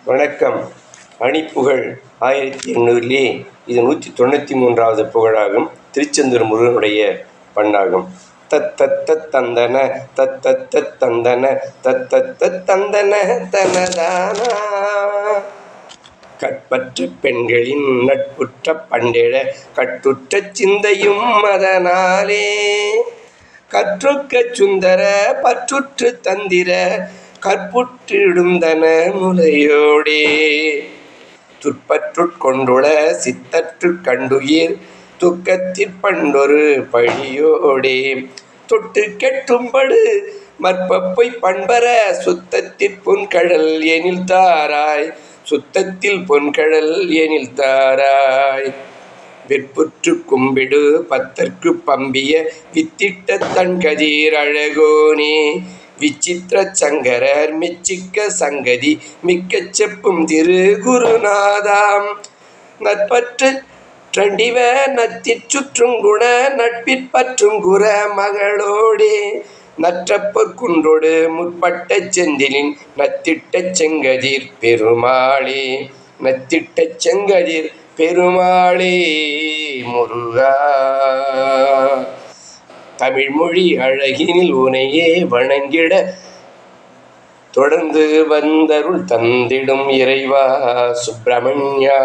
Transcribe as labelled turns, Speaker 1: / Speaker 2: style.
Speaker 1: வணக்கம். அணிப்புகழ் 1800 இது 193வது புகழாகும். திருச்செந்தூர் முருகனுடைய பண்ணாகும். தத்தத்த தந்தன தத்தத்த தந்தன தத்தத்த தந்தன தனதானா. கற்பற்ற பெண்களின் நட்புற்ற பண்டெழ கட்டுற்ற சிந்தையும் அதனாலே கற்றுக்க சுந்தர பற்றுற்று தந்திர கற்புற்றிடுந்தன முலையோடே துற்பற்றுட்கொண்டுள சித்தற்றுக் கண்டுயிர் துக்கத்திற் பண்டொரு பழியோடே தொட்டு கெட்டும்படு மற்பப்பொய் பண்பர சுத்தத்திற் பொன்கழல் எனில் தாராய் சுத்தத்தில் பொன்கழல் எனில் தாராய் வெற்புற்று கும்பிடு பத்தற்கு பம்பிய வித்திட்ட தன்கதிர் அழகோனே விசித்திர சங்கரர் மெச்சிக்க சங்கதி மிக்க செப்பும் திரு குருநாதாம் நட்பற்று றண்டிவ நத்திற் சுற்றுங்குண நட்பிற்பற்றும் குற மகளோடே நற்றப்பொற் குன்றொடு முற்பட்ட செந்திலின் நத்திட்ட செங்கதிர் பெருமாளே நத்திட்ட செங்கதிர் பெருமாளே முருகா. தமிழ்மொழி அழகினில் உனையே வணங்கிட தொடர்ந்து வந்தருள் தந்திடும் இறைவா சுப்பிரமணியா.